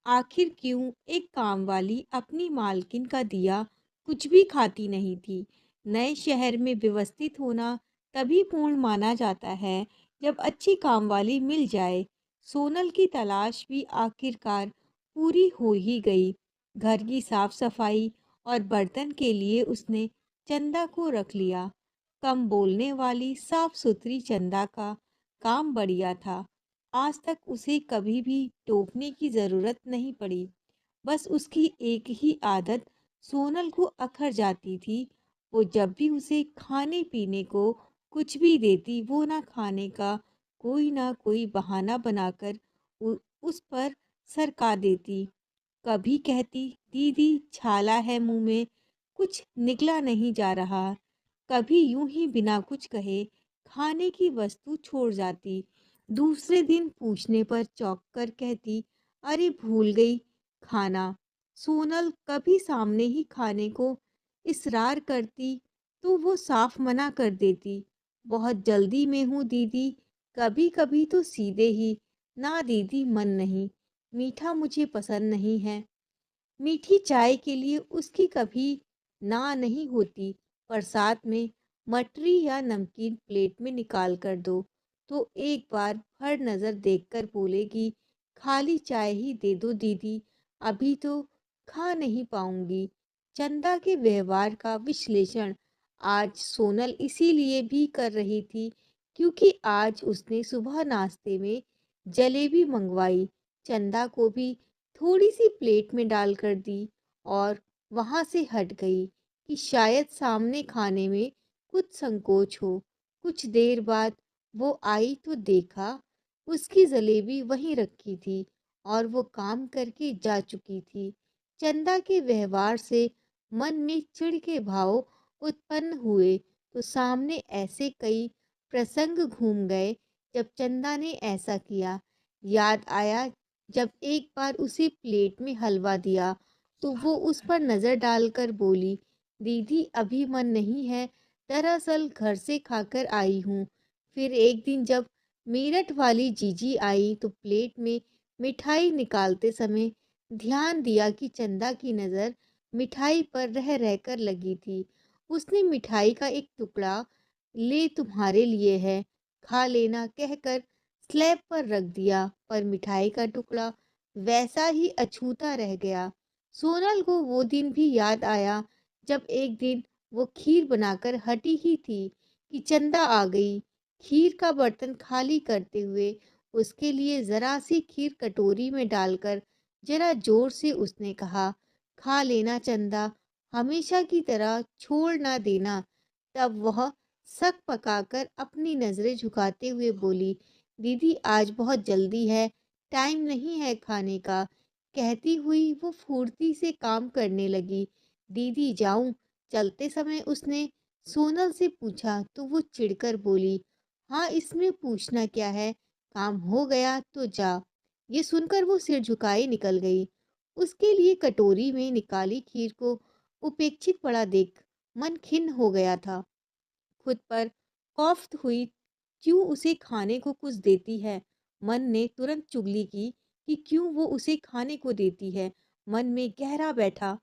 आखिर क्यों एक कामवाली अपनी मालकिन का दिया कुछ भी खाती नहीं थी। नए शहर में व्यवस्थित होना तभी पूर्ण माना जाता है जब अच्छी कामवाली मिल जाए। सोनल की तलाश भी आखिरकार पूरी हो ही गई। घर की साफ सफाई और बर्तन के लिए उसने चंदा को रख लिया। कम बोलने वाली साफ सुथरी चंदा का काम बढ़िया था। आज तक उसे कभी भी टोकने की ज़रूरत नहीं पड़ी। बस उसकी एक ही आदत सोनल को अखर जाती थी। वो जब भी उसे खाने-पीने को कुछ भी देती, वो ना खाने का कोई ना कोई बहाना बनाकर उ उस पर सरका देती। कभी कहती, "दीदी छाला है मुँह में, कुछ निकला नहीं जा रहा।" कभी यूं ही बिना कुछ कहे खाने की वस्तु छोड़ जाती। दूसरे दिन पूछने पर चौंक कर कहती, अरे भूल गई खाना। सोनल कभी सामने ही खाने को इसरार करती तो वो साफ मना कर देती, बहुत जल्दी में हूँ दीदी। कभी कभी तो सीधे ही, ना दीदी मन नहीं, मीठा मुझे पसंद नहीं है। मीठी चाय के लिए उसकी कभी ना नहीं होती, पर साथ में मटरी या नमकीन प्लेट में निकाल कर दो तो एक बार हर नज़र देखकर बोलेगी, खाली चाय ही दे दो दीदी, अभी तो खा नहीं पाऊंगी। चंदा के व्यवहार का विश्लेषण आज सोनल इसीलिए भी कर रही थी क्योंकि आज उसने सुबह नाश्ते में जलेबी मंगवाई। चंदा को भी थोड़ी सी प्लेट में डालकर दी और वहां से हट गई कि शायद सामने खाने में कुछ संकोच हो। कुछ देर बाद वो आई तो देखा उसकी जलेबी वहीं रखी थी और वो काम करके जा चुकी थी। चंदा के व्यवहार से मन में चिढ़ के भाव उत्पन्न हुए तो सामने ऐसे कई प्रसंग घूम गए जब चंदा ने ऐसा किया। याद आया जब एक बार उसे प्लेट में हलवा दिया तो वो उस पर नज़र डालकर बोली, दीदी अभी मन नहीं है, दरअसल घर से खाकर आई हूँ। फिर एक दिन जब मेरठ वाली जीजी आई तो प्लेट में मिठाई निकालते समय ध्यान दिया कि चंदा की नज़र मिठाई पर रह रहकर लगी थी। उसने मिठाई का एक टुकड़ा, ले तुम्हारे लिए है, खा लेना कहकर स्लैब पर रख दिया, पर मिठाई का टुकड़ा वैसा ही अछूता रह गया। सोनल को वो दिन भी याद आया जब एक दिन वो खीर बनाकर हटी ही थी कि चंदा आ गई। खीर का बर्तन खाली करते हुए उसके लिए जरा सी खीर कटोरी में डालकर जरा जोर से उसने कहा, खा लेना चंदा, हमेशा की तरह छोड़ ना देना। तब वह सक पकाकर अपनी नजरें झुकाते हुए बोली, दीदी आज बहुत जल्दी है, टाइम नहीं है खाने का। कहती हुई वो फुर्ती से काम करने लगी। दीदी जाऊं? चलते समय उसने सोनल से पूछा तो वो चिढ़कर बोली, हाँ इसमें पूछना क्या है, काम हो गया तो जा। ये सुनकर वो सिर झुकाए निकल गई। उसके लिए कटोरी में निकाली खीर को उपेक्षित पड़ा देख मन खिन्न हो गया था। खुद पर खौफ हुई, क्यों उसे खाने को कुछ देती है। मन ने तुरंत चुगली की कि क्यों वो उसे खाने को देती है। मन में गहरा बैठा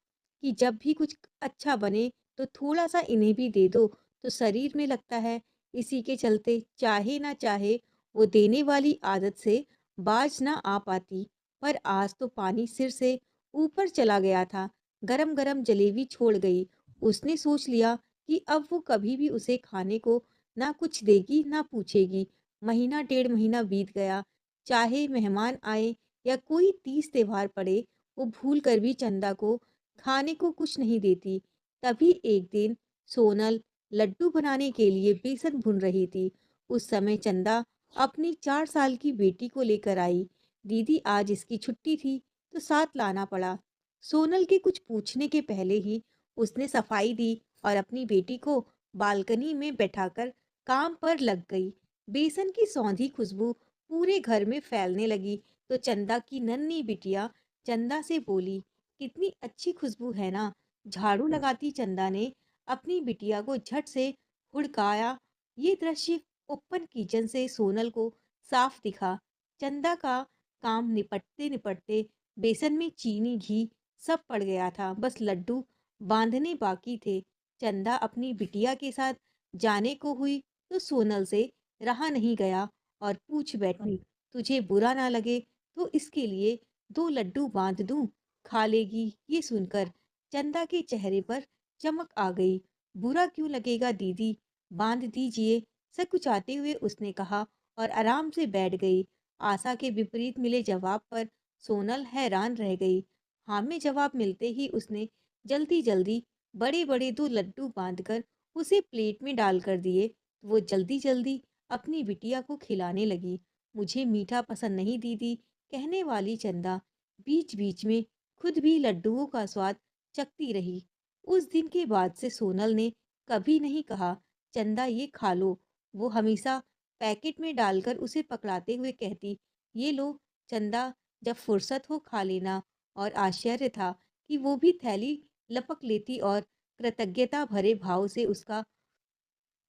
कि जब भी कुछ अच्छा बने तो थोड़ा सा इन्हें भी दे दो तो शरीर में लगता है। इसी के चलते चाहे ना चाहे वो देने वाली आदत से बाज ना आ पाती। पर आज तो पानी सिर से ऊपर चला गया था। गरम गरम जलेबी छोड़ गई। उसने सोच लिया कि अब वो कभी भी उसे खाने को ना कुछ देगी ना पूछेगी। महीना डेढ़ महीना बीत गया। चाहे मेहमान आए या कोई तीज त्योहार पड़े, वो भूल कर भी चंदा को खाने को कुछ नहीं देती। तभी एक दिन सोनल लड्डू बनाने के लिए बेसन भून रही थी। उस समय चंदा अपनी 4 साल की बेटी को लेकर आई। दीदी आज इसकी छुट्टी थी तो साथ लाना पड़ा। सोनल के कुछ पूछने के पहले ही उसने सफाई दी और अपनी बेटी को बालकनी में बैठाकर काम पर लग गई। बेसन की सौंधी खुशबू पूरे घर में फैलने लगी तो चंदा की नन्ही बिटिया चंदा से बोली, कितनी अच्छी खुशबू है ना। झाड़ू लगाती चंदा ने अपनी बिटिया को झट से हुड़काया। ये दृश्य ओपन किचन से सोनल को साफ दिखा। चंदा का काम निपटते निपटते बेसन में चीनी, घी सब पड़ गया था, बस लड्डू बांधने बाकी थे। चंदा अपनी बिटिया के साथ जाने को हुई तो सोनल से रहा नहीं गया और पूछ बैठी, तुझे बुरा ना लगे तो इसके लिए 2 लड्डू बाँध दूँ, खा लेगी? ये सुनकर चंदा के चेहरे पर चमक आ गई। बुरा क्यों लगेगा दीदी, बाँध दीजिए, सकुचाते हुए उसने कहा और आराम से बैठ गई। आशा के विपरीत मिले जवाब पर सोनल हैरान रह गई। हाँ में जवाब मिलते ही उसने जल्दी-जल्दी बड़े-बड़े 2 लड्डू बाँधकर उसे प्लेट में डालकर दिए। वो जल्दी-जल्दी अपनी बिटिया को खिलाने लगी। मुझे मीठा पसंद नहीं दीदी, कहने वाली चंदा बीच-बीच में खुद भी लड्डुओं का स्वाद चखती रही। उस दिन के बाद से सोनल ने कभी नहीं कहा, चंदा ये खा लो। वो हमेशा पैकेट में डालकर उसे पकड़ाते हुए कहती, ये लो चंदा, जब फुर्सत हो खा लेना। और आश्चर्य था कि वो भी थैली लपक लेती और कृतज्ञता भरे भाव से उसका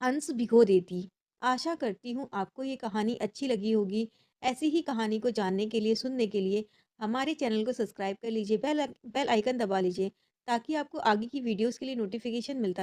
अंश भिगो देती। आशा करती हूँ आपको ये कहानी अच्छी लगी होगी। ऐसी ही कहानी को जानने के लिए, सुनने के लिए हमारे चैनल को सब्सक्राइब कर लीजिए, बेल आइकन दबा लीजिए ताकि आपको आगे की वीडियोज़ के लिए नोटिफ़िकेशन मिलता